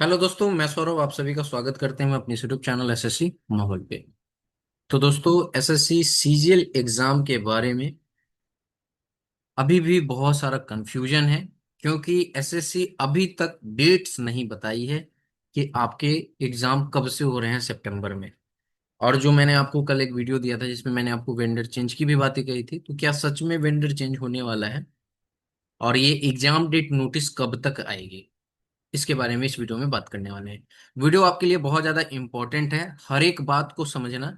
Hello दोस्तों, मैं सौरभ आप सभी का स्वागत करते हैं अपने यूट्यूब चैनल एसएससी माहौल पे। तो दोस्तों, एसएससी सीजीएल एग्जाम के बारे में अभी भी बहुत सारा कंफ्यूजन है, क्योंकि एसएससी अभी तक डेट्स नहीं बताई है कि आपके एग्जाम कब से हो रहे हैं सितंबर में। और जो मैंने आपको कल एक वीडियो दिया था जिसमें मैंने आपको वेंडर चेंज की भी बातें कही थी, तो क्या सच में वेंडर चेंज होने वाला है और ये एग्जाम डेट नोटिस कब तक आएगी, इसके बारे में इस वीडियो में बात करने वाले हैं। वीडियो आपके लिए बहुत ज्यादा इंपॉर्टेंट है, हर एक बात को समझना,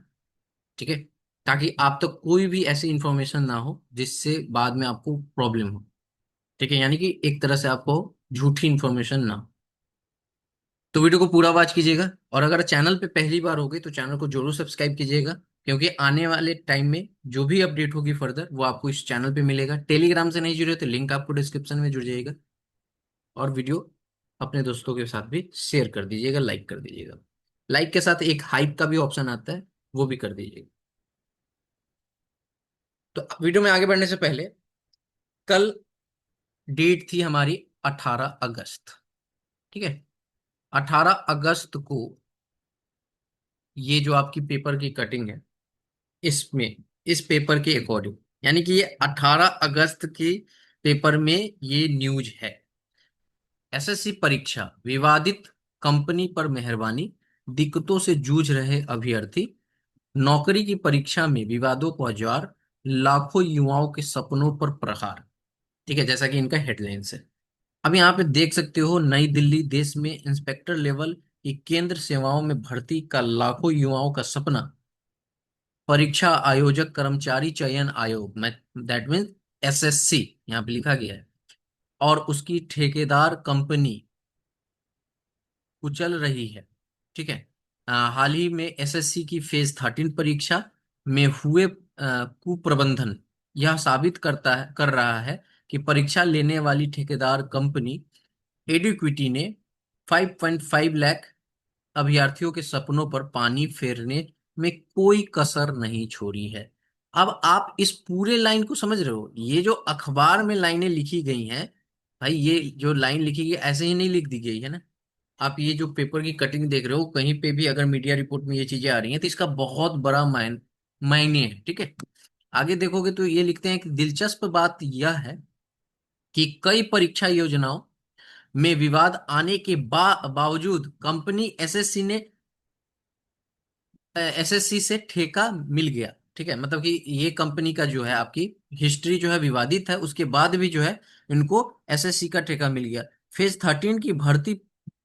ठीक है, ताकि आप तक कोई भी ऐसी इंफॉर्मेशन ना हो जिससे बाद में आपको प्रॉब्लम हो। ठीक है, यानी कि एक तरह से आपको झूठी इंफॉर्मेशन ना हो। तो वीडियो को पूरा वॉच कीजिएगा, और अगर चैनल पे पहली बार हो गई तो चैनल को जरूर सब्सक्राइब कीजिएगा, क्योंकि आने वाले टाइम में जो भी अपडेट होगी फर्दर वो आपको इस चैनल पे मिलेगा। टेलीग्राम से नहीं जुड़े तो लिंक आपको डिस्क्रिप्शन में जुड़ जाएगा। और वीडियो अपने दोस्तों के साथ भी शेयर कर दीजिएगा, लाइक कर दीजिएगा। लाइक के साथ एक हाइप का भी ऑप्शन आता है, वो भी कर दीजिएगा। तो वीडियो में आगे बढ़ने से पहले, कल डेट थी हमारी 18 अगस्त। ठीक है, 18 अगस्त को ये जो आपकी पेपर की कटिंग है, इसमें इस पेपर के अकॉर्डिंग, यानी कि ये 18 अगस्त के पेपर में ये न्यूज है। एसएससी परीक्षा विवादित कंपनी पर मेहरबानी, दिक्कतों से जूझ रहे अभ्यर्थी, नौकरी की परीक्षा में विवादों को औजार, लाखों युवाओं के सपनों पर प्रहार। ठीक है, जैसा कि इनका हेडलाइंस है। अब यहाँ पे देख सकते हो, नई दिल्ली, देश में इंस्पेक्टर लेवल की केंद्र सेवाओं में भर्ती का लाखों युवाओं का सपना। परीक्षा आयोजक कर्मचारी चयन आयोग में, दैट मीन्स एसएससी यहाँ पे लिखा गया है, और उसकी ठेकेदार कंपनी कुचल रही है। ठीक है, हाल ही में एसएससी की फेज 13 परीक्षा में हुए कुप्रबंधन यह साबित कर रहा है कि परीक्षा लेने वाली ठेकेदार कंपनी एडिक्विटी ने 5.5 लाख अभ्यर्थियों के सपनों पर पानी फेरने में कोई कसर नहीं छोड़ी है। अब आप इस पूरे लाइन को समझ रहे हो? ये जो अखबार में लाइनें लिखी गई हैं, भाई ये जो लाइन लिखी गई ऐसे ही नहीं लिख दी गई है ना। आप ये जो पेपर की कटिंग देख रहे हो, कहीं पे भी अगर मीडिया रिपोर्ट में ये चीजें आ रही हैं तो इसका बहुत बड़ा मायने है। ठीक है, आगे देखोगे तो ये लिखते हैं कि दिलचस्प बात यह है कि कई परीक्षा योजनाओं में विवाद आने के बावजूद कंपनी एसएससी से ठेका मिल गया। ठीक है, मतलब कि ये कंपनी का जो है आपकी हिस्ट्री जो है विवादित है, उसके बाद भी जो है इनको एसएससी का ठेका मिल गया। फेज 13 की भर्ती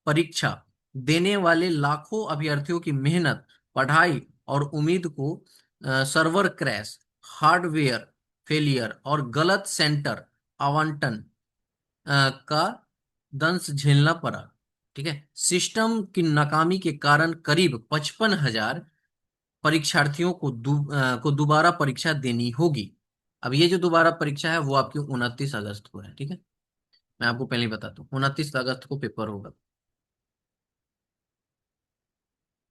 परीक्षा देने वाले लाखों अभ्यर्थियों की मेहनत, पढ़ाई और उम्मीद को सर्वर क्रैश, हार्डवेयर फेलियर और गलत सेंटर आवंटन का दंश झेलना पड़ा। ठीक है, सिस्टम की नाकामी के कारण करीब 55,000 परीक्षार्थियों को दोबारा परीक्षा देनी होगी। अब ये जो दोबारा परीक्षा है वो आपकी 29 अगस्त को है। ठीक है, मैं आपको पहले ही बताता हूँ, 29 अगस्त को पेपर होगा।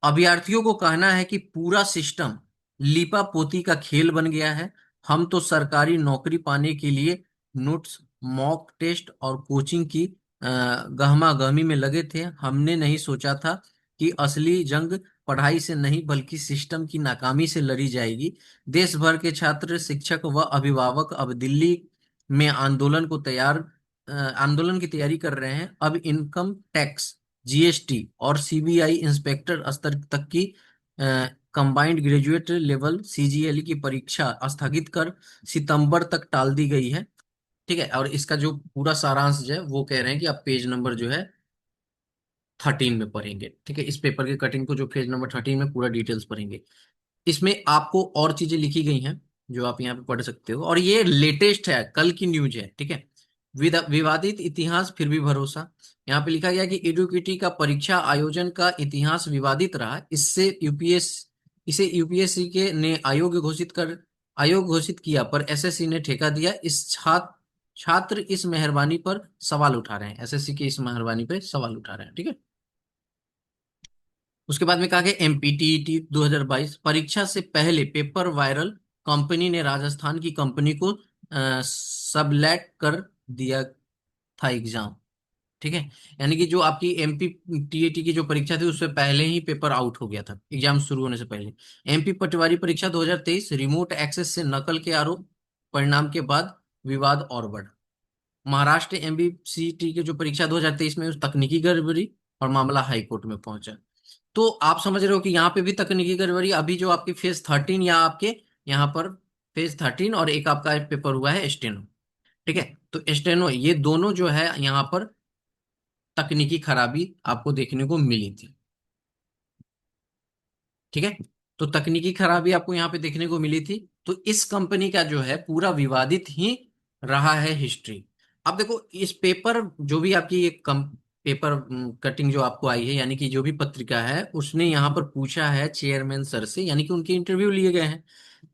अभ्यर्थियों को कहना है कि पूरा सिस्टम लीपा पोती का खेल बन गया है। हम तो सरकारी नौकरी पाने के लिए नोट्स, मॉक टेस्ट और कोचिंग की गहमा गहमी में लगे थे। हमने नहीं सोचा था कि असली जंग पढ़ाई से नहीं बल्कि सिस्टम की नाकामी से लड़ी जाएगी। देश भर के छात्र, शिक्षक व अभिभावक अब दिल्ली में आंदोलन की तैयारी कर रहे हैं। अब इनकम टैक्स, जीएसटी और सीबीआई इंस्पेक्टर स्तर तक की कंबाइंड ग्रेजुएट लेवल सीजीएल की परीक्षा स्थगित कर सितंबर तक टाल दी गई है। ठीक है, और इसका जो पूरा सारांश जो है वो कह रहे हैं कि आप पेज नंबर जो है 13 में पढ़ेंगे। ठीक है, इस पेपर की कटिंग को जो पेज नंबर 13 में पूरा डिटेल्स पढ़ेंगे। इसमें आपको और चीजें लिखी गई हैं जो आप यहाँ पे पढ़ सकते हो, और ये लेटेस्ट है, कल की न्यूज है। ठीक है, विवादित इतिहास फिर भी भरोसा। यहाँ पे लिखा गया कि एडुकेटी का परीक्षा आयोजन का इतिहास विवादित रहा। इसे यूपीएससी के ने आयोग घोषित किया, पर एसएससी ने ठेका दिया। इस छात्र इस मेहरबानी पर सवाल उठा रहे हैं, एसएससी की इस मेहरबानी पर सवाल उठा रहे हैं। ठीक है, उसके बाद में कहा गया एमपीटीईटी 2022 परीक्षा से पहले पेपर वायरल, कंपनी ने राजस्थान की कंपनी को सबलेट कर दिया था एग्जाम। ठीक है। यानी कि जो आपकी एमपी टीएटी की जो परीक्षा थी उससे पहले ही पेपर आउट हो गया था, एग्जाम शुरू होने से पहले। एमपी पटवारी परीक्षा 2023 रिमोट एक्सेस से नकल के आरोप, परिणाम के बाद विवाद और बढ़ा। महाराष्ट्र एमबीसीटी की जो परीक्षा 2023 में, उस तकनीकी गड़बड़ी और मामला हाई कोर्ट में पहुंचा। तो आप समझ रहे हो कि यहाँ पे भी तकनीकी गड़बड़ी, अभी जो आपकी फेज 13 या आपके यहाँ पर फेज 13, और एक आपका पेपर हुआ है स्टेनो। ठीक है। तो स्टेनो, ये दोनों जो है यहाँ पर तकनीकी खराबी आपको देखने को मिली थी। ठीक है। तो तकनीकी खराबी आपको यहाँ पे देखने को मिली थी। तो इस कंपनी का जो है पूरा विवादित ही रहा है हिस्ट्री। अब देखो इस पेपर, जो भी आपकी ये कम पेपर कटिंग जो आपको आई है, यानी कि जो भी पत्रिका है उसने यहाँ पर पूछा है चेयरमैन सर से, यानी कि उनके इंटरव्यू लिए गए हैं,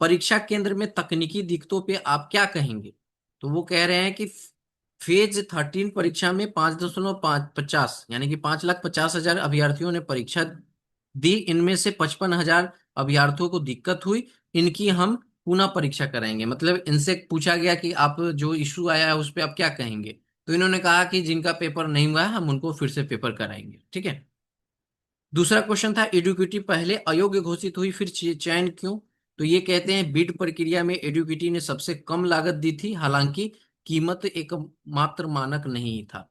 परीक्षा केंद्र में तकनीकी दिक्कतों पे आप क्या कहेंगे। तो वो कह रहे हैं कि फेज 13 परीक्षा में 5.50, यानी कि 5,50,000 अभ्यर्थियों ने परीक्षा दी, इनमें से 55,000 अभ्यर्थियों को दिक्कत हुई, इनकी हम पुनः परीक्षा कराएंगे। मतलब इनसे पूछा गया कि आप जो इशू आया है उस पर आप क्या कहेंगे। तो इन्होंने कहा कि जिनका पेपर नहीं हुआ है हम उनको फिर से पेपर कराएंगे। ठीक है। दूसरा क्वेश्चन था, एडुकेटी पहले अयोग्य घोषित हुई फिर चयन क्यों। तो ये कहते हैं बिड प्रक्रिया में एडुकेटी ने सबसे कम लागत दी थी, हालांकि कीमत एक मात्र मानक नहीं था।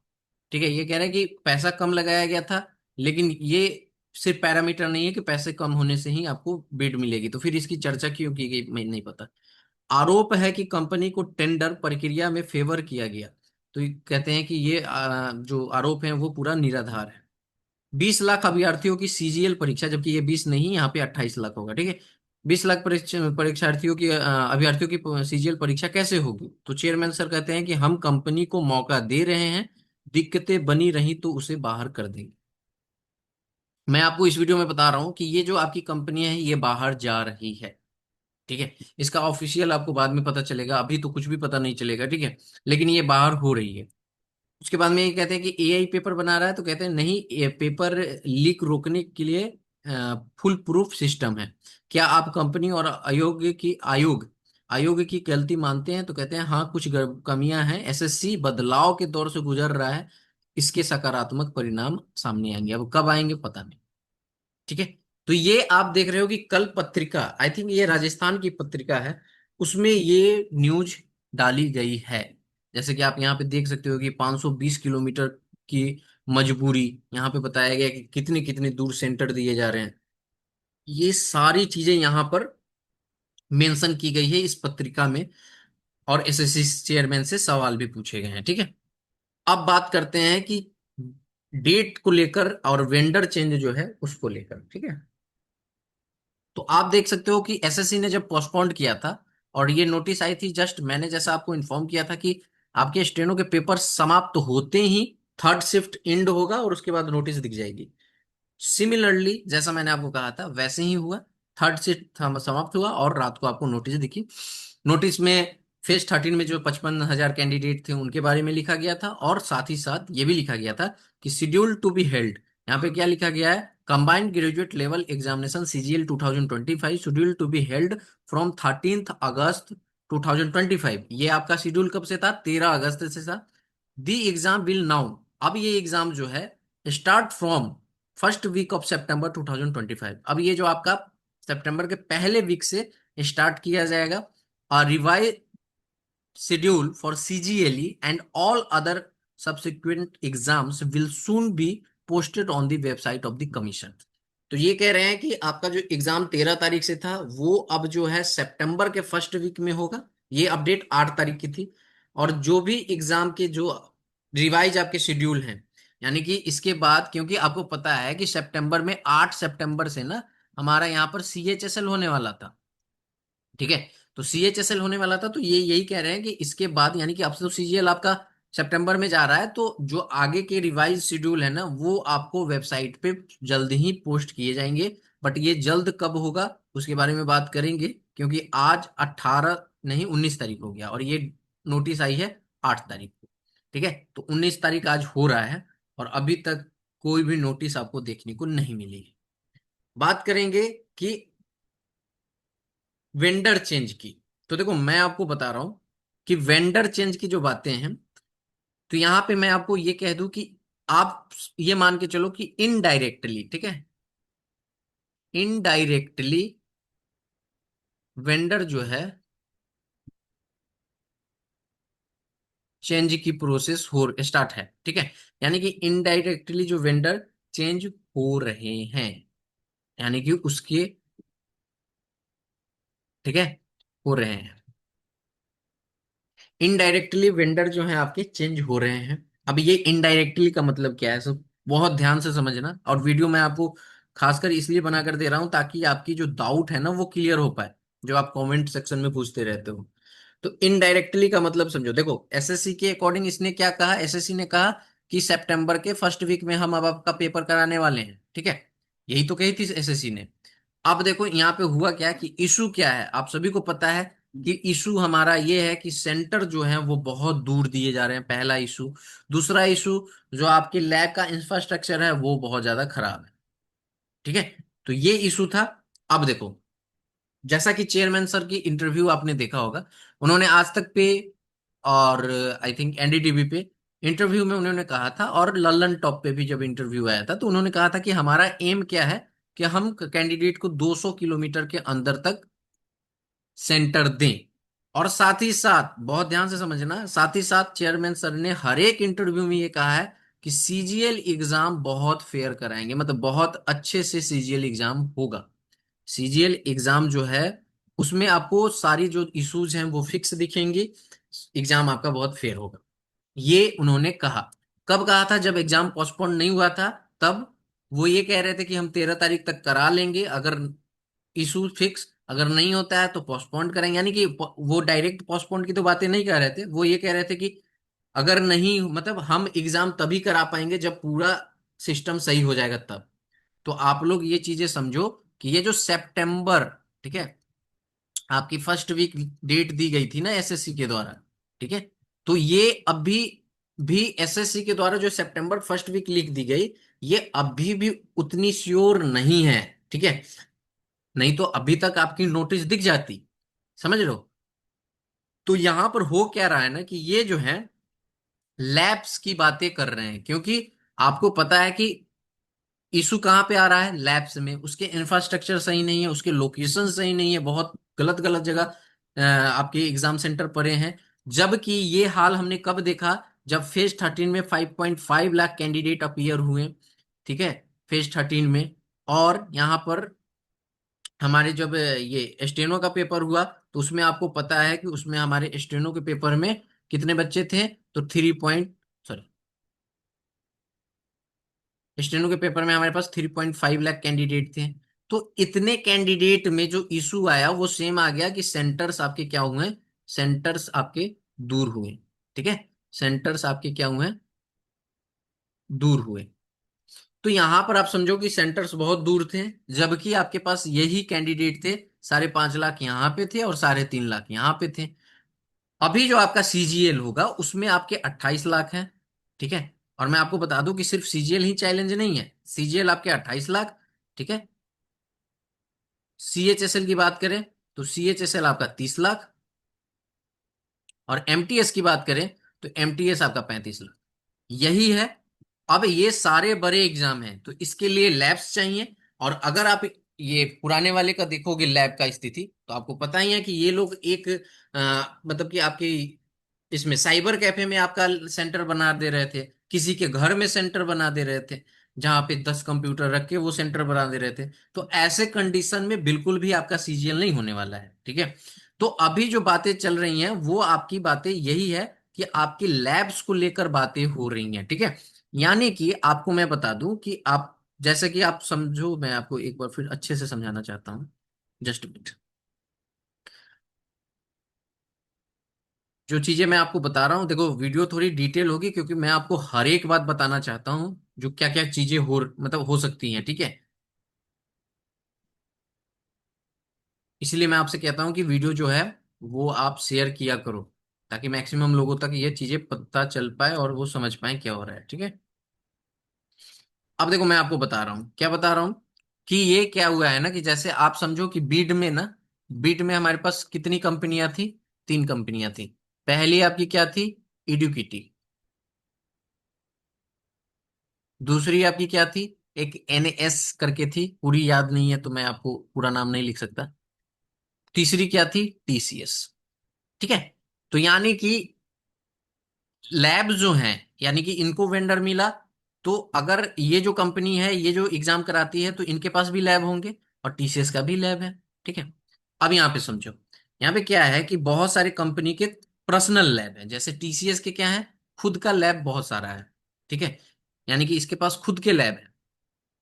ठीक है। ये कह रहे हैं कि पैसा कम लगाया गया था, लेकिन ये सिर्फ पैरामीटर नहीं है कि पैसे कम होने से ही आपको बिड मिलेगी। तो फिर इसकी चर्चा क्यों की गई मैं नहीं पता। आरोप है कि कंपनी को टेंडर प्रक्रिया में फेवर किया गया। तो ये कहते हैं कि ये जो आरोप है वो पूरा निराधार है। 20 लाख अभ्यर्थियों की सीजीएल परीक्षा, जबकि ये 20 नहीं, यहाँ पे 28 लाख होगा। ठीक है। 20 लाख परीक्षार्थियों की अभ्यर्थियों की सीजीएल परीक्षा कैसे होगी। तो चेयरमैन सर कहते हैं कि हम कंपनी को मौका दे रहे हैं, दिक्कतें बनी रही तो उसे बाहर कर देंगे। मैं आपको इस वीडियो में बता रहा हूं कि ये जो आपकी कंपनी है ये बाहर जा रही है। ठीक है। इसका ऑफिशियल आपको बाद में पता चलेगा, अभी तो कुछ भी पता नहीं चलेगा। ठीक है। लेकिन ये बाहर हो रही है। उसके बाद में ये कहते हैं कि एआई पेपर बना रहा है, तो कहते हैं नहीं, ये पेपर लीक रोकने के लिए फुल प्रूफ सिस्टम है। क्या आप कंपनी और आयोग की गलती मानते हैं। तो कहते हैं हाँ, कुछ कमियां हैं, एसएससी बदलाव के दौर से गुजर रहा है, इसके सकारात्मक परिणाम सामने आएंगे, अब कब आएंगे पता नहीं। ठीक है। तो ये आप देख रहे हो कि कल पत्रिका, आई थिंक ये राजस्थान की पत्रिका है, उसमें ये न्यूज डाली गई है। जैसे कि आप यहाँ पे देख सकते हो कि 520 किलोमीटर की मजबूरी, यहाँ पे बताया गया कि कितने कितने दूर सेंटर दिए जा रहे हैं। ये सारी चीजें यहाँ पर मेंशन की गई है इस पत्रिका में, और एसएससी चेयरमैन से सवाल भी पूछे गए हैं। ठीक है। अब बात करते हैं कि डेट को लेकर और वेंडर चेंज जो है उसको लेकर। ठीक है। तो आप देख सकते हो कि एसएससी ने जब पोस्टपोन्ड किया था, और ये नोटिस आई थी, जस्ट मैंने जैसा आपको इन्फॉर्म किया था कि आपके स्टेनो के पेपर समाप्त होते ही थर्ड शिफ्ट एंड होगा और उसके बाद नोटिस दिख जाएगी। सिमिलरली जैसा मैंने आपको कहा था वैसे ही हुआ। थर्ड शिफ्ट समाप्त हुआ और रात को आपको नोटिस दिखी। नोटिस में फेज 13 में जो 55,000 कैंडिडेट थे उनके बारे में लिखा गया था, और साथ ही साथ ये भी लिखा गया था कि शेड्यूल टू बी हेल्ड। यहाँ पे क्या लिखा गया है, combined graduate level examination CGL 2025 schedule to be held from 13 August 2025। ये आपका शेड्यूल कब से था, 13 अगस्त से था। दी एग्जाम विल नाउ, अब ये एग्जाम जो है start from first week of सितंबर 2025। अब ये जो आपका सितंबर के पहले वीक से स्टार्ट किया जाएगा। और revise schedule for CGLE and all other subsequent exams will soon be posted on the website of the commission। तो ये कह रहे हैं कि आपका जो एग्जाम 13 तारीख से था वो अब जो है सितंबर के फर्स्ट वीक में होगा। ये अपडेट 8 तारीख की थी। और जो भी एग्जाम के जो रिवाइज आपके शेड्यूल हैं, यानी कि इसके बाद, क्योंकि आपको पता है कि सितंबर में 8 सितंबर से ना हमारा यहाँ पर सीएचएसएल होने वाला था। ठीक है। तो सीएचएसएल होने वाला था, तो ये यही कह रहे हैं कि इसके बाद, यानी कि अब से तो सीजीएल आपका सितंबर में जा रहा है, तो जो आगे के रिवाइज शेड्यूल है ना वो आपको वेबसाइट पे जल्द ही पोस्ट किए जाएंगे। बट ये जल्द कब होगा उसके बारे में बात करेंगे, क्योंकि आज 18 नहीं 19 तारीख हो गया और ये नोटिस आई है 8 तारीख को। ठीक है। तो 19 तारीख आज हो रहा है और अभी तक कोई भी नोटिस आपको देखने को नहीं मिली है। बात करेंगे कि वेंडर चेंज की। तो देखो मैं आपको बता रहा हूं कि वेंडर चेंज की जो बातें हैं, तो यहां पे मैं आपको ये कह दूं कि आप ये मान के चलो कि इनडायरेक्टली, ठीक है, इनडायरेक्टली वेंडर जो है चेंज की प्रोसेस हो स्टार्ट है, ठीक है। यानी कि इनडायरेक्टली जो वेंडर चेंज हो रहे हैं, यानी कि उसके, ठीक है, हो रहे हैं। इनडायरेक्टली वेंडर जो है आपके चेंज हो रहे हैं। अब ये इनडायरेक्टली का मतलब क्या है, सब बहुत ध्यान से समझना, और वीडियो मैं आपको खासकर इसलिए बना कर दे रहा हूं ताकि आपकी जो डाउट है ना वो क्लियर हो पाए, जो आप कमेंट सेक्शन में पूछते रहते हो। तो इनडायरेक्टली का मतलब समझो, देखो एसएससी के अकॉर्डिंग इसने क्या कहा, एसएससी ने कहा कि सितंबर के फर्स्ट वीक में हम अब आपका पेपर कराने वाले हैं, ठीक है। यही तो कही थी एसएससी ने। अब देखो यहाँ पे हुआ क्या कि इशू क्या है, आप सभी को पता है कि इशू हमारा ये है कि सेंटर जो है वो बहुत दूर दिए जा रहे हैं, पहला इशू। दूसरा इशू, जो आपके लैब का इंफ्रास्ट्रक्चर है वो बहुत ज्यादा खराब है, ठीक है। तो ये इशू था। अब देखो, जैसा कि चेयरमैन सर की इंटरव्यू आपने देखा होगा, उन्होंने आज तक पे और आई थिंक एनडीटीवी पे इंटरव्यू में उन्होंने कहा था, और लल्लन टॉप पे भी जब इंटरव्यू आया था तो उन्होंने कहा था कि हमारा एम क्या है कि हम कैंडिडेट को 200 किलोमीटर के अंदर तक सेंटर दें। और साथ ही साथ बहुत ध्यान से समझना, साथ ही साथ चेयरमैन सर ने हर एक इंटरव्यू में ये कहा है कि सीजीएल एग्जाम बहुत फेयर कराएंगे, मतलब बहुत अच्छे से सीजीएल एग्जाम होगा। सीजीएल एग्जाम जो है उसमें आपको सारी जो इश्यूज हैं वो फिक्स दिखेंगी, एग्जाम आपका बहुत फेयर होगा, ये उन्होंने कहा। कब कहा था, जब एग्जाम पोस्टपोन नहीं हुआ था तब वो ये कह रहे थे कि हम 13 तारीख तक करा लेंगे, अगर इशू फिक्स अगर नहीं होता है तो पोस्टपोन करेंगे। यानी कि वो डायरेक्ट पोस्टपोन की तो बातें नहीं कर रहे थे, वो ये कह रहे थे कि अगर नहीं, मतलब हम एग्जाम तभी करा पाएंगे जब पूरा सिस्टम सही हो जाएगा तब। तो आप लोग ये चीजें समझो कि ये जो सितंबर, ठीक है, आपकी फर्स्ट वीक डेट दी गई थी ना एसएससी के द्वारा, ठीक है, तो ये अभी भी एसएससी के द्वारा जो सितंबर फर्स्ट वीक लिख दी गई, ये अभी भी उतनी श्योर नहीं है, ठीक है। नहीं तो अभी तक आपकी नोटिस दिख जाती, समझ लो। तो यहां पर हो क्या रहा है ना कि ये जो है लैब्स की बातें कर रहे हैं, क्योंकि आपको पता है कि इशू कहाँ पे आ रहा है, लैब्स में। उसके इंफ्रास्ट्रक्चर सही नहीं है, उसके लोकेशन सही नहीं है, बहुत गलत गलत जगह आपके एग्जाम सेंटर पड़े हैं। जबकि ये हाल हमने कब देखा, जब फेज 13 में 5.5 लाख कैंडिडेट अपीयर हुए, ठीक है, फेज 13 में। और यहाँ पर हमारे जब ये स्टेनो का पेपर हुआ तो उसमें आपको पता है कि उसमें हमारे स्टेनो के पेपर में कितने बच्चे थे, तो 3 पॉइंट, स्टेनो के पेपर में हमारे पास 3.5 लाख कैंडिडेट थे। तो इतने कैंडिडेट में जो इशू आया वो सेम आ गया कि सेंटर्स आपके क्या हुए, सेंटर्स आपके दूर हुए, ठीक है, सेंटर्स आपके क्या हुए, दूर हुए। तो यहां पर आप समझो कि सेंटर्स बहुत दूर थे, जबकि आपके पास यही कैंडिडेट थे, 5.5 लाख यहाँ पे थे और 3.5 लाख यहाँ पे थे। अभी जो आपका सीजीएल होगा उसमें आपके 28 लाख हैं, ठीक है। और मैं आपको बता दूं कि सिर्फ सीजीएल ही चैलेंज नहीं है, सीजीएल आपके 28 लाख, ठीक है। सीएचएसएल की बात करें तो सीएचएसएल आपका 30 लाख, और एमटीएस की बात करें तो एमटीएस आपका 35 लाख। यही है। अब ये सारे बड़े एग्जाम हैं तो इसके लिए लैब्स चाहिए। और अगर आप ये पुराने वाले का देखोगे लैब का स्थिति, तो आपको पता ही है कि ये लोग एक मतलब कि आपकी इसमें साइबर कैफे में आपका सेंटर बना दे रहे थे, किसी के घर में सेंटर बना दे रहे थे, जहां पे 10 कंप्यूटर रख के वो सेंटर बना दे रहे थे। तो ऐसे कंडीशन में बिल्कुल भी आपका सीजीएल नहीं होने वाला है, ठीक है। तो अभी जो बातें चल रही हैं वो आपकी बातें यही है कि आपकी लैब्स को लेकर बातें हो रही हैं, ठीक है। यानी कि आपको मैं बता दूं कि आप, जैसे कि आप समझो, मैं आपको एक बार फिर अच्छे से समझाना चाहता हूँ, जस्ट मिनट। जो चीजें मैं आपको बता रहा हूँ, देखो वीडियो थोड़ी डिटेल होगी क्योंकि मैं आपको हर एक बात बताना चाहता हूँ जो क्या क्या चीजें हो, मतलब हो सकती हैं, ठीक है। इसलिए मैं आपसे कहता हूँ कि वीडियो जो है वो आप शेयर किया करो, ताकि मैक्सिमम लोगों तक ये चीजें पता चल पाए और वो समझ पाए क्या हो रहा है, ठीक है। अब देखो मैं आपको बता रहा हूँ, क्या बता रहा हूँ कि ये क्या हुआ है ना कि जैसे आप समझो कि बीड में ना, बीड में हमारे पास कितनी कंपनियां थी, 3 कंपनियां थी। पहली आपकी क्या थी, इडुकिटी, दूसरी आपकी क्या थी? एक NS करके थी, पूरी याद नहीं है तो मैं आपको पूरा नाम नहीं लिख सकता। तीसरी क्या थी? TCS। ठीक है। तो यानी कि लैब जो हैं, यानी कि इनको वेंडर मिला, तो अगर ये जो कंपनी है ये जो एग्जाम कराती है तो इनके पास भी लैब होंगे, और TCS का भी लैब है। ठीक है। अब यहाँ पे समझो, यहाँ पे क्या है कि बहुत सारे कंपनी के पर्सनल लैब है, जैसे TCS के क्या है, खुद का लैब बहुत सारा है। ठीक है। यानी कि इसके पास खुद के लैब है।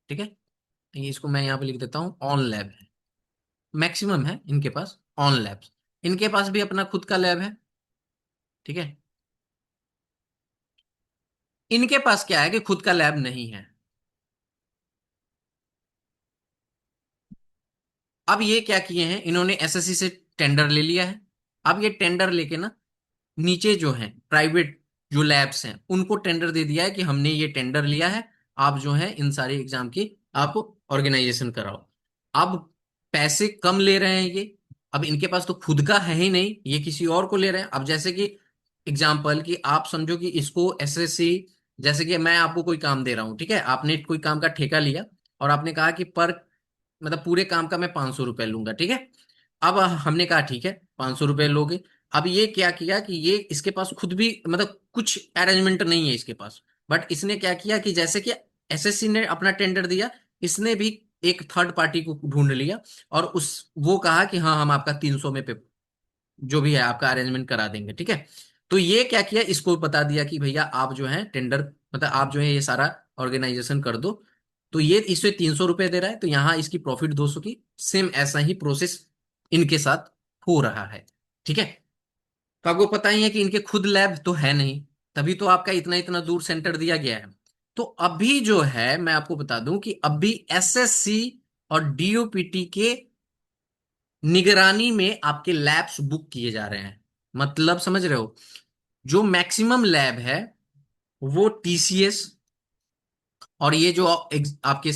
ठीक है। ये इसको मैं यहाँ पे लिख देता हूँ, ऑन लैब है। मैक्सिमम है इनके पास ऑन लैब्स। इनके पास भी अपना खुद का लैब है। ठीक है। इनके पास क्या है कि खुद का लैब नहीं है। अब ये क्या किए हैं, इन्होंने SSC से टेंडर ले लिया है। अब ये टेंडर लेके ना, नीचे जो है प्राइवेट जो लैब्स हैं उनको टेंडर दे दिया है कि हमने ये टेंडर लिया है, आप जो है इन सारे एग्जाम की आप ऑर्गेनाइजेशन कराओ। अब पैसे कम ले रहे हैं ये। अब इनके पास तो खुद का है ही नहीं, ये किसी और को ले रहे हैं। अब जैसे कि एग्जाम्पल कि आप समझो कि इसको SSC, जैसे कि मैं आपको कोई काम दे रहा हूं, ठीक है, आपने कोई काम का ठेका लिया और आपने कहा कि पर मतलब पूरे काम का मैं 500 रुपये लूंगा। ठीक है। अब हमने कहा ठीक है 500 रुपये लोगे। अब ये क्या किया कि ये इसके पास खुद भी मतलब कुछ अरेंजमेंट नहीं है इसके पास, बट इसने क्या किया कि जैसे कि SSC ने अपना टेंडर दिया, इसने भी एक थर्ड पार्टी को ढूंढ लिया और उस वो कहा कि हाँ हम आपका 300 में पे जो भी है आपका अरेंजमेंट करा देंगे। ठीक है। तो ये क्या किया, इसको बता दिया कि भैया आप जो है टेंडर मतलब आप जो है ये सारा ऑर्गेनाइजेशन कर दो। तो ये इसे 300 रुपये दे रहा है, तो यहाँ इसकी प्रॉफिट 200 की। सेम ऐसा ही प्रोसेस इनके साथ हो रहा है। ठीक है। तो आपको पता ही है कि इनके खुद लैब तो है नहीं, तभी तो आपका इतना इतना दूर सेंटर दिया गया है। तो अभी जो है मैं आपको बता दूं कि अभी SSC और DOPT के निगरानी में आपके लैब्स बुक किए जा रहे हैं। मतलब समझ रहे हो, जो मैक्सिमम लैब है वो TCS और ये जो आपके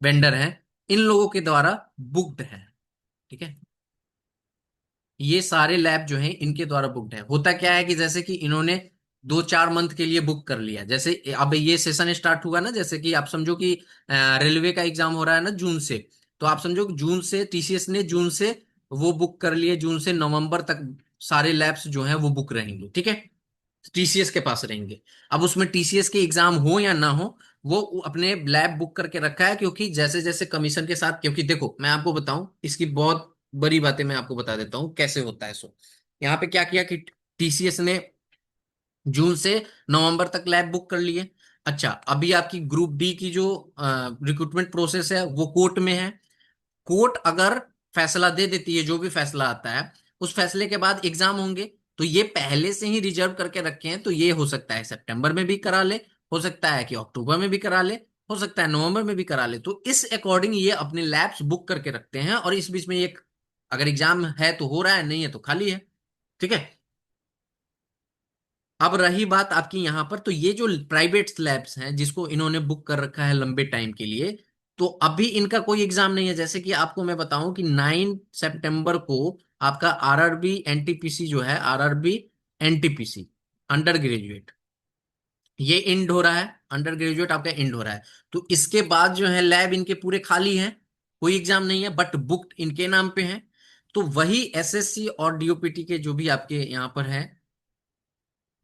वेंडर हैं इन लोगों के द्वारा बुक्ड है। ठीक है। ये सारे लैब जो हैं इनके द्वारा बुक्ड है। होता क्या है कि जैसे कि इन्होंने 2-4 मंथ के लिए बुक कर लिया, जैसे अब ये सेशन स्टार्ट हुआ ना, जैसे कि आप समझो कि रेलवे का एग्जाम हो रहा है ना जून से, तो आप समझो कि जून से TCS ने जून से वो बुक कर लिए, जून से नवंबर तक सारे लैब्स जो हैं वो बुक रहेंगे। ठीक है। TCS के पास रहेंगे। अब उसमें TCS के एग्जाम हो या ना हो, वो अपने लैब बुक करके रखा है, क्योंकि जैसे जैसे कमीशन के साथ, क्योंकि देखो मैं आपको बताऊं इसकी बहुत बड़ी बातें मैं आपको बता देता हूं कैसे होता है। सो यहाँ पे क्या किया कि TCS ने जून से नवंबर तक लैब बुक कर लिए। अच्छा, अभी आपकी ग्रुप डी की जो रिक्रूटमेंट प्रोसेस है वो कोर्ट में है। कोर्ट अगर फैसला दे देती है, जो भी फैसला आता है उस फैसले के बाद एग्जाम होंगे। तो ये पहले से ही रिजर्व करके रखे हैं, तो ये हो सकता है सितंबर में भी करा ले, हो सकता है कि अक्टूबर में भी करा ले, हो सकता है नवंबर में भी करा ले। तो इस अकॉर्डिंग ये अपने लैब्स बुक करके रखते हैं, और इस बीच में ये अगर एग्जाम है तो हो रहा है, नहीं है तो खाली है। ठीक है। अब रही बात आपकी यहाँ पर, तो ये जो प्राइवेट लैब्स हैं जिसको इन्होंने बुक कर रखा है लंबे टाइम के लिए, तो अभी इनका कोई एग्जाम नहीं है। जैसे कि आपको मैं बताऊं कि 9 सितंबर को आपका RRB NTPC जो है, RRB NTPC अंडर ग्रेजुएट, ये इंड हो रहा है। अंडर ग्रेजुएट आपका इंड हो रहा है। तो इसके बाद जो है लैब इनके पूरे खाली हैं, कोई एग्जाम नहीं है, बट बुक्ड इनके नाम पे है। तो वही SSC और DOPT के जो भी आपके यहाँ पर है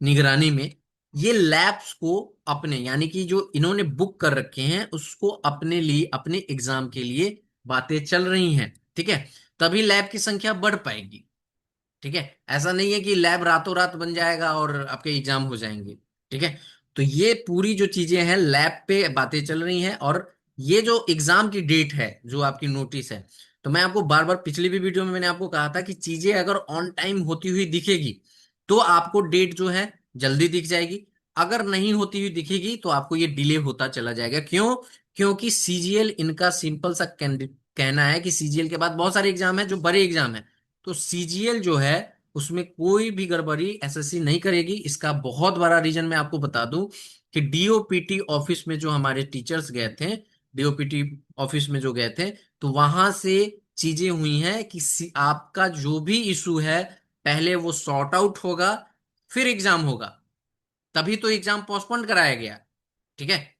निगरानी में, ये लैब्स को अपने यानी कि जो इन्होंने बुक कर रखे हैं उसको अपने लिए अपने एग्जाम के लिए बातें चल रही हैं। ठीक है। तभी लैब की संख्या बढ़ पाएगी। ठीक है। ऐसा नहीं है कि लैब रातों रात बन जाएगा और आपके एग्जाम हो जाएंगे। ठीक है। तो ये पूरी जो चीजें हैं लैब पे बातें चल रही हैं, और ये जो एग्जाम की डेट है जो आपकी नोटिस है, तो मैं आपको बार बार पिछली भी वीडियो में मैंने आपको कहा था कि चीजें अगर ऑन टाइम होती हुई दिखेगी तो आपको डेट जो है जल्दी दिख जाएगी, अगर नहीं होती हुई दिखेगी तो आपको ये डिले होता चला जाएगा। क्यों? क्योंकि CGL इनका सिंपल सा कहना है कि CGL के बाद बहुत सारे एग्जाम है जो बड़े एग्जाम है, तो CGL जो है उसमें कोई भी गड़बड़ी SSC नहीं करेगी। इसका बहुत बड़ा रीजन मैं आपको बता दूं कि DOPT ऑफिस में जो हमारे टीचर्स गए थे, DOPT ऑफिस में जो गए थे, तो वहां से चीजें हुई हैं कि आपका जो भी इशू है पहले वो सॉर्ट आउट होगा, फिर एग्जाम होगा। तभी तो एग्जाम पोस्टपोन कराया गया। ठीक है।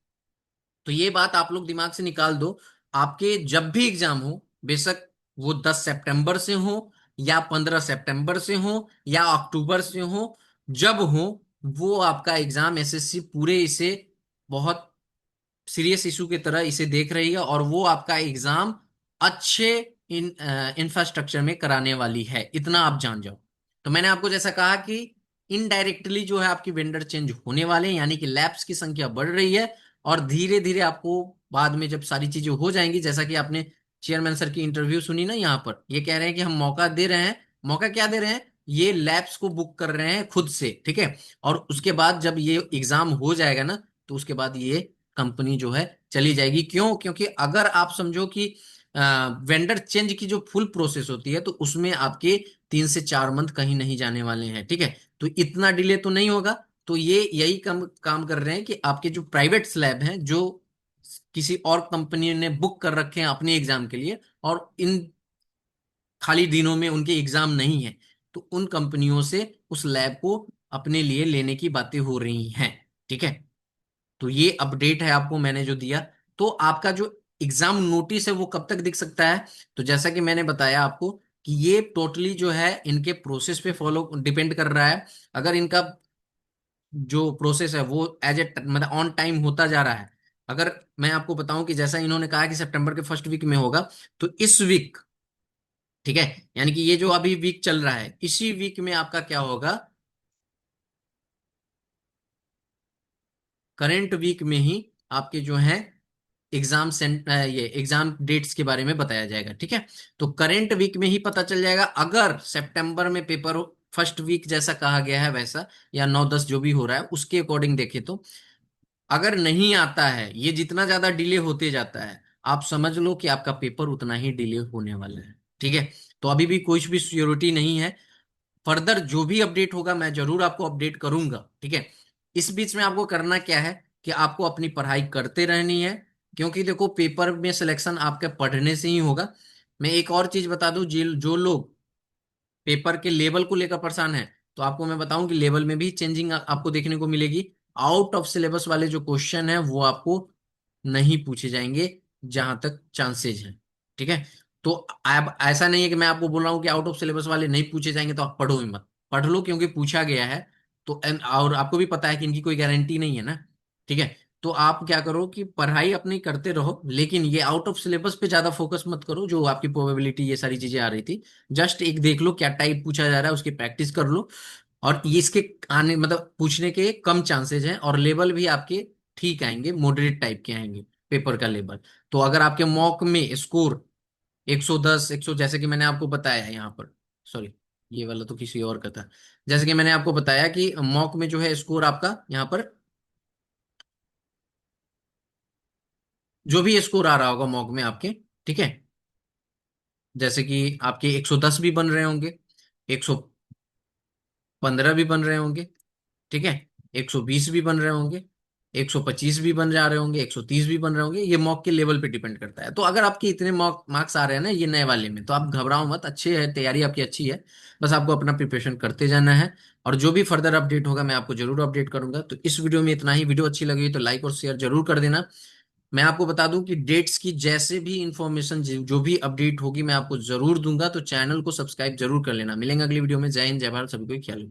तो ये बात आप लोग दिमाग से निकाल दो। आपके जब भी एग्जाम हो, बेशक वो 10 सितंबर से हो, या 15 सितंबर से हो, या अक्टूबर से हो, जब हो, वो आपका एग्जाम एसएससी पूरे इसे बहुत सीरियस इशू की तरह इसे देख रही है, और वो आपका एग्जाम अच्छे इंफ्रास्ट्रक्चर में कराने वाली है, इतना आप जान जाओ। तो मैंने आपको जैसा कहा कि इनडायरेक्टली जो है आपकी वेंडर चेंज होने वाले हैं, यानी कि लैब्स की संख्या बढ़ रही है। और धीरे धीरे आपको बाद में जब सारी चीजें हो जाएंगी, जैसा कि आपने चेयरमैन सर की इंटरव्यू सुनी ना, यहाँ पर ये कह रहे हैं कि हम मौका दे रहे हैं। मौका क्या दे रहे हैं? ये लैब्स को बुक कर रहे हैं खुद से, ठीक है। और उसके बाद जब ये एग्जाम हो जाएगा ना, तो उसके बाद ये कंपनी जो है चली जाएगी। क्यों? क्योंकि अगर आप समझो कि वेंडर चेंज की जो फुल प्रोसेस होती है, तो उसमें आपके 3 से 4 मंथ कहीं नहीं जाने वाले हैं, ठीक है। तो इतना डिले तो नहीं होगा। तो ये यही काम कर रहे हैं कि आपके जो प्राइवेट स्लैब हैं, जो किसी और कंपनी ने बुक कर रखे हैं अपने एग्जाम के लिए, और इन खाली दिनों में उनके एग्जाम नहीं है, तो उन कंपनियों से उस लैब को अपने लिए लेने की बातें हो रही हैं, ठीक है। तो ये अपडेट है आपको मैंने जो दिया। तो आपका जो एग्जाम नोटिस है वो कब तक दिख सकता है? तो जैसा कि मैंने बताया आपको कि ये टोटली जो है इनके प्रोसेस पे फॉलो डिपेंड कर रहा है। अगर इनका जो प्रोसेस है वो एज ए मतलब ऑन टाइम होता जा रहा है। अगर मैं आपको बताऊं कि जैसा इन्होंने कहा कि सितंबर के फर्स्ट वीक में होगा, तो इस वीक, ठीक है, यानी कि ये जो अभी वीक चल रहा है, इसी वीक में आपका क्या होगा? करेंट वीक में ही आपके जो है ये एग्जाम डेट्स के बारे में बताया जाएगा, ठीक है। तो करेंट वीक में ही पता चल जाएगा। अगर सितंबर में पेपर फर्स्ट वीक जैसा कहा गया है वैसा, या 9-10 जो भी हो रहा है उसके अकॉर्डिंग देखे, तो अगर नहीं आता है, ये जितना ज्यादा डिले होते जाता है, आप समझ लो कि आपका पेपर उतना ही डिले होने वाला है, ठीक है। तो अभी भी कोई भी श्योरिटी नहीं है। फर्दर जो भी अपडेट होगा मैं जरूर आपको अपडेट करूंगा, ठीक है। इस बीच में आपको करना क्या है कि आपको अपनी पढ़ाई करते रहनी है, क्योंकि देखो पेपर में सिलेक्शन आपके पढ़ने से ही होगा। मैं एक और चीज बता दूं, जो जो लोग पेपर के लेवल को लेकर परेशान है, तो आपको मैं बताऊं कि लेवल में भी चेंजिंग आपको देखने को मिलेगी। आउट ऑफ सिलेबस वाले जो क्वेश्चन है वो आपको नहीं पूछे जाएंगे, जहां तक चांसेज है, ठीक है। तो अब ऐसा नहीं है कि मैं आपको बोल रहा हूँ कि आउट ऑफ सिलेबस वाले नहीं पूछे जाएंगे तो आप पढ़ो ही मत। पढ़ लो, क्योंकि पूछा गया है। तो और आपको भी पता है कि इनकी कोई गारंटी नहीं है ना, ठीक है। तो आप क्या करो कि पढ़ाई अपनी करते रहो, लेकिन ये आउट ऑफ सिलेबस पे ज्यादा फोकस मत करो, जो आपकी प्रोबेबिलिटी ये सारी चीजें आ रही थी। जस्ट एक देख लो क्या टाइप पूछा जा रहा है, उसकी प्रैक्टिस कर लो। और ये इसके आने मतलब पूछने के कम चांसेस हैं, और लेवल भी आपके ठीक आएंगे, मॉडरेट टाइप के आएंगे पेपर का लेवल। तो अगर आपके मॉक में स्कोर 110 100, जैसे कि मैंने आपको बताया है यहाँ पर, सॉरी, ये वाला तो किसी और का था। जैसे कि मैंने आपको बताया कि मॉक में जो है स्कोर आपका यहाँ पर, जो भी स्कोर आ रहा होगा मॉक में आपके, ठीक है, जैसे कि आपके 110 भी बन रहे होंगे, 115 भी बन रहे होंगे, ठीक है, 120 भी बन रहे होंगे, 125 भी बन जा रहे होंगे, 130 भी बन रहे होंगे। ये मॉक के लेवल पे डिपेंड करता है। तो अगर आपके इतने मॉक मार्क्स आ रहे हैं ना ये नए वाले में, तो आप घबराओ मत, अच्छे है, तैयारी आपकी अच्छी है। बस आपको अपना प्रिपरेशन करते जाना है। और जो भी फर्दर अपडेट होगा मैं आपको जरूर अपडेट करूंगा। तो इस वीडियो में इतना ही। वीडियो अच्छी लगी तो लाइक और शेयर जरूर कर देना। मैं आपको बता दूं कि डेट्स की जैसे भी इंफॉर्मेशन जो भी अपडेट होगी मैं आपको जरूर दूंगा। तो चैनल को सब्सक्राइब जरूर कर लेना। मिलेंगे अगली वीडियो में। जय हिंद, जय भारत, सभी को ख्याल रखिए।